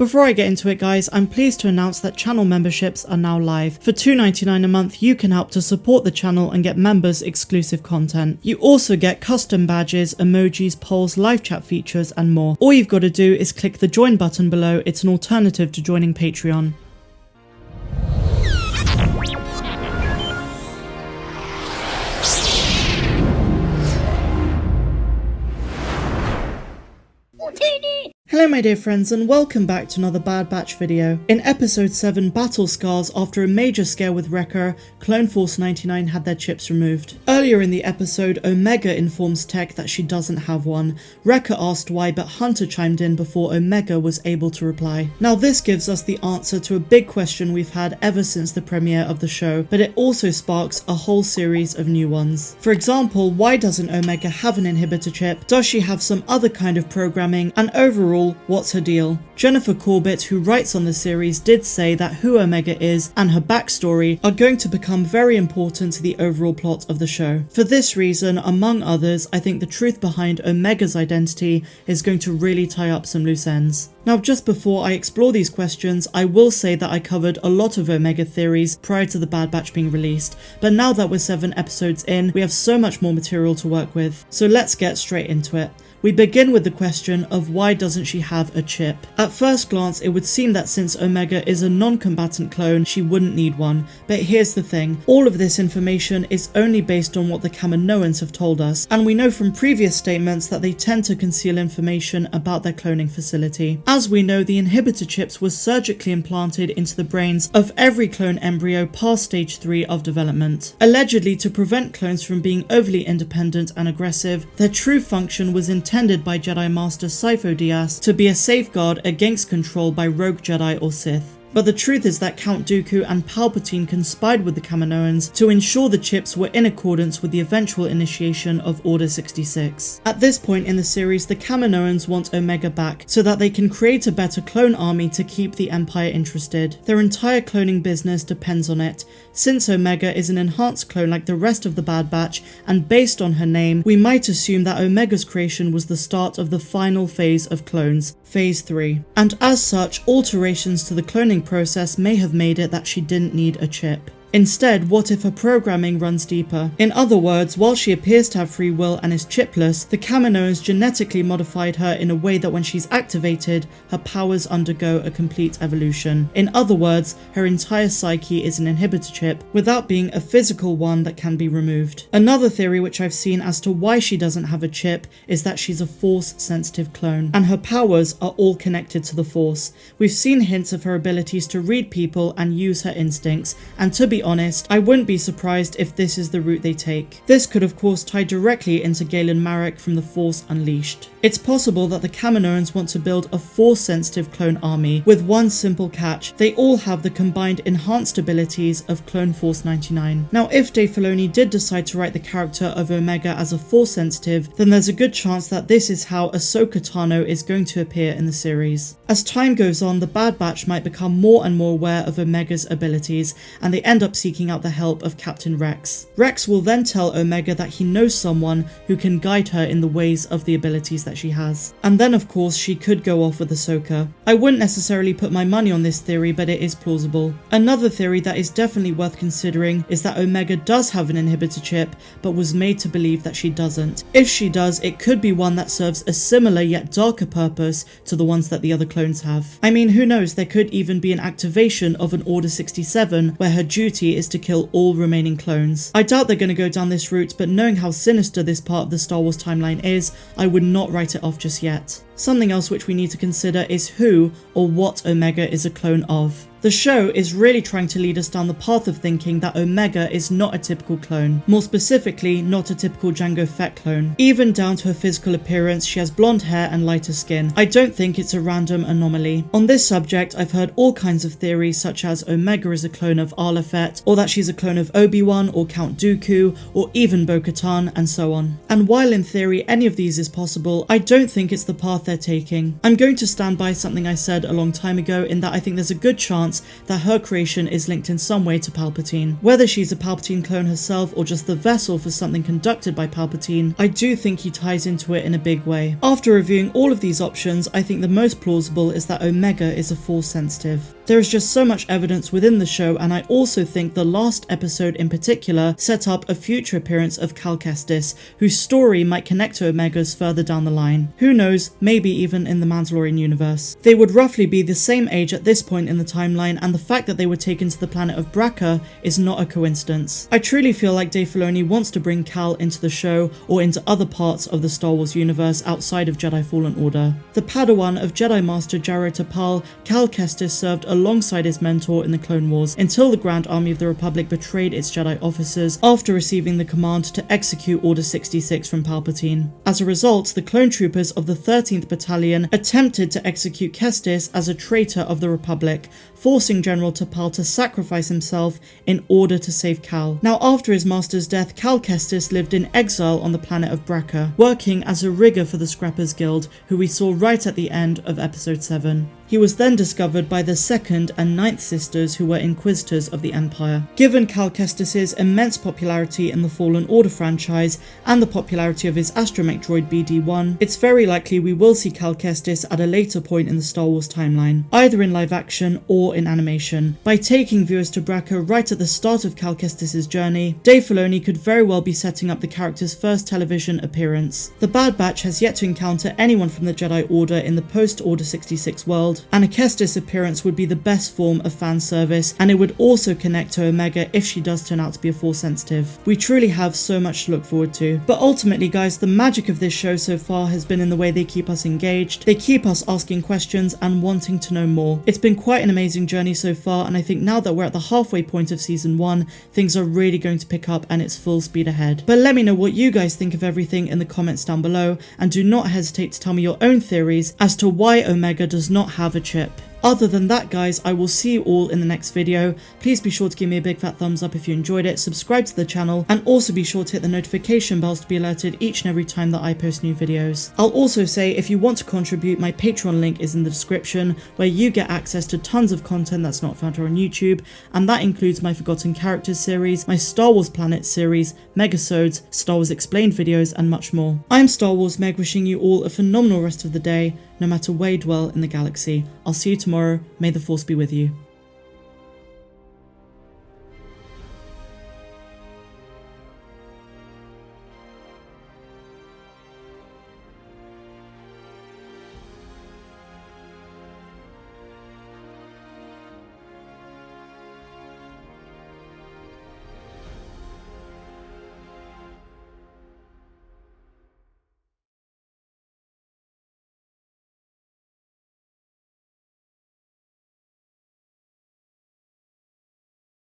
Before I get into it guys, I'm pleased to announce that channel memberships are now live. For $2.99 a month, you can help to support the channel and get members exclusive content. You also get custom badges, emojis, polls, live chat features and more. All you've got to do is click the join button below. It's an alternative to joining Patreon. Hello my dear friends and welcome back to another Bad Batch video. In episode 7 Battle Scars, after a major scare with Wrecker, Clone Force 99 had their chips removed. Earlier in the episode, Omega informs Tech that she doesn't have one. Wrecker asked why, but Hunter chimed in before Omega was able to reply. Now this gives us the answer to a big question we've had ever since the premiere of the show, but it also sparks a whole series of new ones. For example, why doesn't Omega have an inhibitor chip? Does she have some other kind of programming? And overall, what's her deal? Jennifer Corbett, who writes on the series, did say that who Omega is and her backstory are going to become very important to the overall plot of the show. For this reason, among others, I think the truth behind Omega's identity is going to really tie up some loose ends. Now, just before I explore these questions, I will say that I covered a lot of Omega theories prior to the Bad Batch being released, but now that we're 7 episodes in, we have so much more material to work with. So let's get straight into it. We begin with the question of why doesn't she have a chip? At first glance, it would seem that since Omega is a non-combatant clone, she wouldn't need one. But here's the thing, all of this information is only based on what the Kaminoans have told us, and we know from previous statements that they tend to conceal information about their cloning facility. As we know, the inhibitor chips were surgically implanted into the brains of every clone embryo past stage 3 of development. Allegedly to prevent clones from being overly independent and aggressive, their true function was intended by Jedi Master Sifo Dyas to be a safeguard against control by rogue Jedi or Sith. But the truth is that Count Dooku and Palpatine conspired with the Kaminoans to ensure the chips were in accordance with the eventual initiation of Order 66. At this point in the series, the Kaminoans want Omega back so that they can create a better clone army to keep the Empire interested. Their entire cloning business depends on it. Since Omega is an enhanced clone like the rest of the Bad Batch, and based on her name, we might assume that Omega's creation was the start of the final phase of clones, Phase 3. And as such, alterations to the cloning process may have made it that she didn't need a chip. Instead, what if her programming runs deeper? In other words, while she appears to have free will and is chipless, the Kaminoans genetically modified her in a way that when she's activated, her powers undergo a complete evolution. In other words, her entire psyche is an inhibitor chip without being a physical one that can be removed. Another theory which I've seen as to why she doesn't have a chip is that she's a Force-sensitive clone, and her powers are all connected to the Force. We've seen hints of her abilities to read people and use her instincts, and to be honest, I wouldn't be surprised if this is the route they take. This could of course tie directly into Galen Marek from The Force Unleashed. It's possible that the Kaminoans want to build a Force-sensitive clone army, with one simple catch: they all have the combined enhanced abilities of Clone Force 99. Now if Dave Filoni did decide to write the character of Omega as a Force-sensitive, then there's a good chance that this is how Ahsoka Tano is going to appear in the series. As time goes on, the Bad Batch might become more and more aware of Omega's abilities, and they end up seeking out the help of Captain Rex. Rex will then tell Omega that he knows someone who can guide her in the ways of the abilities that she has. And then of course she could go off with Ahsoka. I wouldn't necessarily put my money on this theory, but it is plausible. Another theory that is definitely worth considering is that Omega does have an inhibitor chip, but was made to believe that she doesn't. If she does, it could be one that serves a similar yet darker purpose to the ones that the other clones have. I mean, who knows, there could even be an activation of an Order 67 where her duty is to kill all remaining clones. I doubt they're going to go down this route, but knowing how sinister this part of the Star Wars timeline is, I would not write it off just yet. Something else which we need to consider is who or what Omega is a clone of. The show is really trying to lead us down the path of thinking that Omega is not a typical clone. More specifically, not a typical Jango Fett clone. Even down to her physical appearance, she has blonde hair and lighter skin. I don't think it's a random anomaly. On this subject, I've heard all kinds of theories such as Omega is a clone of Arla Fett, or that she's a clone of Obi-Wan or Count Dooku, or even Bo-Katan, and so on. And while in theory any of these is possible, I don't think it's the path they're taking. I'm going to stand by something I said a long time ago, in that I think there's a good chance that her creation is linked in some way to Palpatine. Whether she's a Palpatine clone herself or just the vessel for something conducted by Palpatine, I do think he ties into it in a big way. After reviewing all of these options, I think the most plausible is that Omega is a Force sensitive. There is just so much evidence within the show, and I also think the last episode in particular set up a future appearance of Cal Kestis, whose story might connect to Omega's further down the line. Who knows, maybe even in the Mandalorian universe. They would roughly be the same age at this point in the timeline, and the fact that they were taken to the planet of Bracca is not a coincidence. I truly feel like Dave Filoni wants to bring Cal into the show or into other parts of the Star Wars universe outside of Jedi Fallen Order. The Padawan of Jedi Master Jaro Tapal, Cal Kestis served alongside his mentor in the Clone Wars until the Grand Army of the Republic betrayed its Jedi officers after receiving the command to execute Order 66 from Palpatine. As a result, the clone troopers of the 13th Battalion attempted to execute Kestis as a traitor of the Republic, forcing General Tapal to sacrifice himself in order to save Cal. Now, after his master's death, Cal Kestis lived in exile on the planet of Bracca, working as a rigger for the Scrappers Guild, who we saw right at the end of episode 7. He was then discovered by the 2nd and 9th sisters, who were Inquisitors of the Empire. Given Cal Kestis' immense popularity in the Fallen Order franchise and the popularity of his astromech droid BD-1, it's very likely we will see Cal Kestis at a later point in the Star Wars timeline, either in live action or in animation. By taking viewers to Bracca right at the start of Cal Kestis' journey, Dave Filoni could very well be setting up the character's first television appearance. The Bad Batch has yet to encounter anyone from the Jedi Order in the post-Order 66 world, and a Kestis appearance would be the best form of fan service, and it would also connect to Omega if she does turn out to be a Force sensitive. We truly have so much to look forward to. But ultimately, guys, the magic of this show so far has been in the way they keep us engaged. They keep us asking questions and wanting to know more. It's been quite an amazing journey so far, and I think now that we're at the halfway point of season 1, things are really going to pick up and it's full speed ahead. But let me know what you guys think of everything in the comments down below, and do not hesitate to tell me your own theories as to why Omega does not have a chip. Other than that, guys, I will see you all in the next video. Please be sure to give me a big fat thumbs up if you enjoyed it, subscribe to the channel, and also be sure to hit the notification bells to be alerted each and every time that I post new videos. I'll also say, if you want to contribute, my Patreon link is in the description, where you get access to tons of content that's not found here on YouTube, and that includes my Forgotten Characters series, my Star Wars Planet series, Megasodes, Star Wars Explained videos, and much more. I'm Star Wars Meg, wishing you all a phenomenal rest of the day, no matter where you dwell in the galaxy. I'll see you tomorrow. May the Force be with you.